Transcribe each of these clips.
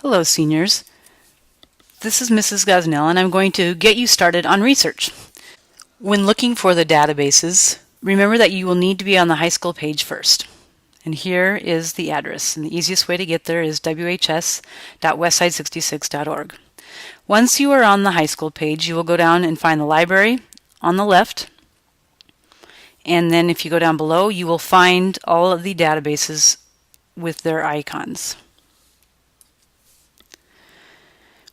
Hello, seniors. This is Mrs. Gosnell, and I'm going to get you started on research. When looking for the databases, remember that you will need to be on the high school page first. And here is the address, and the easiest way to get there is whs.westside66.org. Once you are on the high school page, you will go down and find the library on the left, and then if you go down below, you will find all of the databases with their icons.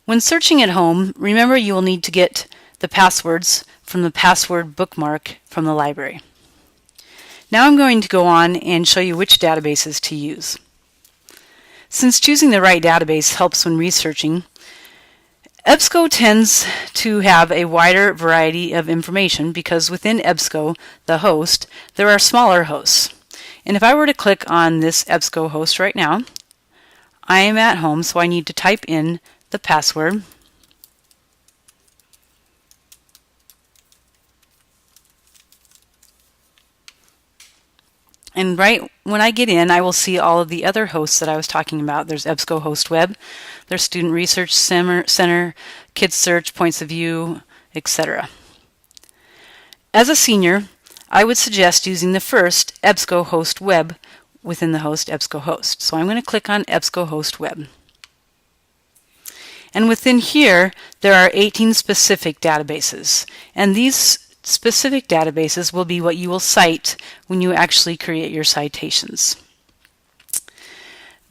When searching at home, remember you will need to get the passwords from the password bookmark from the library. Now I'm going to go on and show you which databases to use. Since choosing the right database helps when researching, EBSCO tends to have a wider variety of information because within EBSCO, the host, there are smaller hosts. And if I were to click on this EBSCO host right now, I am at home, so I need to type in the password. And right when I get in, I will see all of the other hosts that I was talking about. There's EBSCO Host Web, there's Student Research Center, Kids Search, Points of View, etc. As a senior, I would suggest using the first EBSCO Host Web within the host EBSCO Host. So I'm going to click on EBSCO Host Web. And within here, there are 18 specific databases. And these specific databases will be what you will cite when you actually create your citations.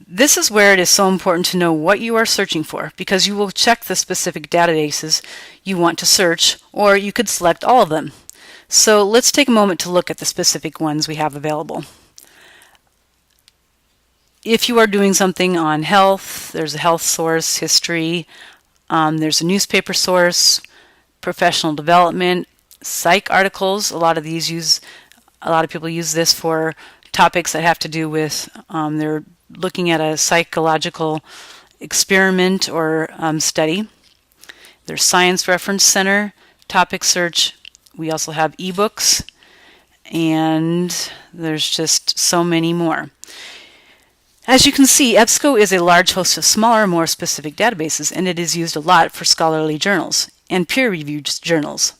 This is where it is so important to know what you are searching for, because you will check the specific databases you want to search, or you could select all of them. So let's take a moment to look at the specific ones we have available. If you are doing something on health, there's a health source, history, there's a newspaper source, professional development, psych articles. A lot of people use this for topics that have to do with they're looking at a psychological experiment or study. There's Science Reference Center, topic search. We also have ebooks, and there's just so many more. As you can see, EBSCO is a large host of smaller, more specific databases, and it is used a lot for scholarly journals and peer-reviewed journals.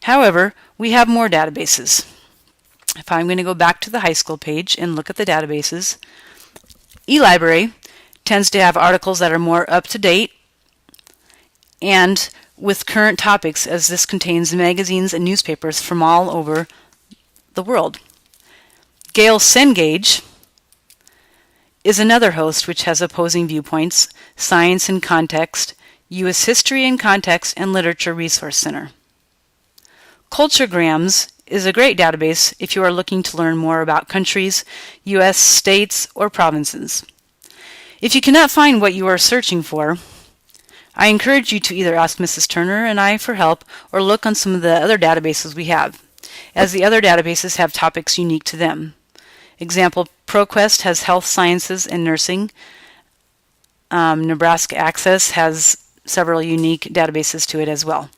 However, we have more databases. If I'm going to go back to the high school page and look at the databases, eLibrary tends to have articles that are more up-to-date and with current topics, as this contains magazines and newspapers from all over the world. Gale Cengage is another host which has opposing viewpoints, Science in Context, U.S. History in Context, and Literature Resource Center. Culturegrams is a great database if you are looking to learn more about countries, U.S. states, or provinces. If you cannot find what you are searching for, I encourage you to either ask Mrs. Turner and I for help or look on some of the other databases we have, as the other databases have topics unique to them. Example, ProQuest has health sciences and nursing. Nebraska Access has several unique databases to it as well.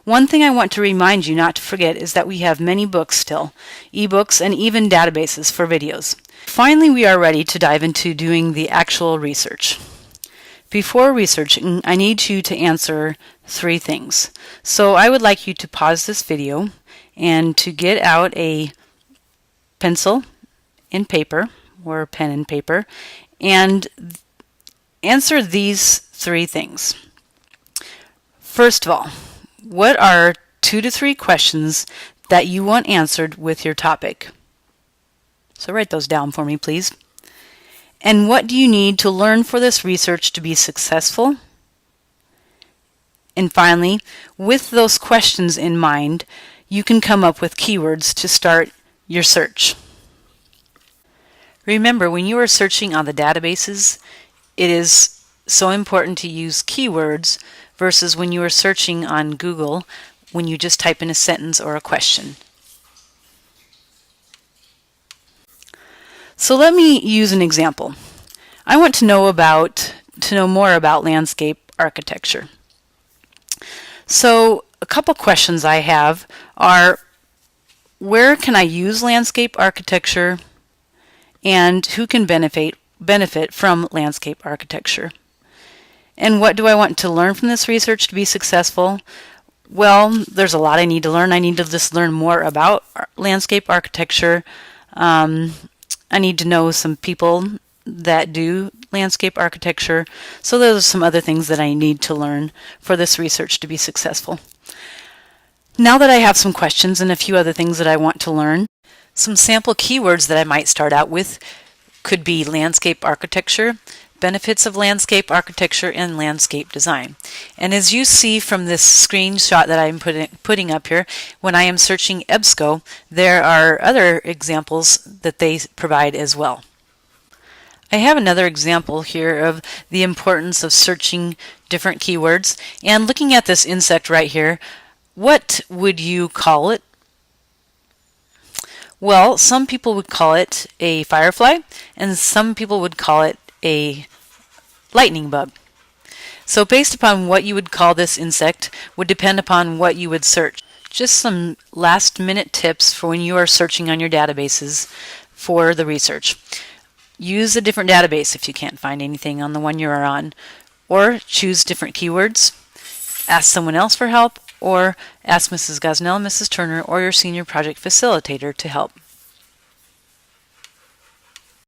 One thing I want to remind you not to forget is that we have many books still, ebooks, and even databases for videos. Finally, we are ready to dive into doing the actual research. Before researching, I need you to answer 3 things. So I would like you to pause this video and to get out a pencil and paper, or pen and paper, and answer these 3 things. First of all, what are 2 to 3 questions that you want answered with your topic? So write those down for me, please. And what do you need to learn for this research to be successful? And finally, with those questions in mind, you can come up with keywords to start your search. Remember, when you are searching on the databases, it is so important to use keywords versus when you are searching on Google when you just type in a sentence or a question. So let me use an example. I want to know more about landscape architecture. So a couple questions I have are, where can I use landscape architecture, and who can benefit from landscape architecture? And what do I want to learn from this research to be successful? Well, there's a lot I need to learn. I need to just learn more about landscape architecture. I need to know some people that do landscape architecture. So those are some other things that I need to learn for this research to be successful. Now that I have some questions and a few other things that I want to learn, some sample keywords that I might start out with could be landscape architecture, benefits of landscape architecture, and landscape design. And as you see from this screenshot that I'm putting up here, when I am searching EBSCO, there are other examples that they provide as well. I have another example here of the importance of searching different keywords. And looking at this insect right here, what would you call it? Well, some people would call it a firefly, and some people would call it a lightning bug. So based upon what you would call this insect would depend upon what you would search. Just some last minute tips for when you are searching on your databases for the research. Use a different database if you can't find anything on the one you are on, or choose different keywords, ask someone else for help, or ask Mrs. Gosnell, Mrs. Turner, or your senior project facilitator to help.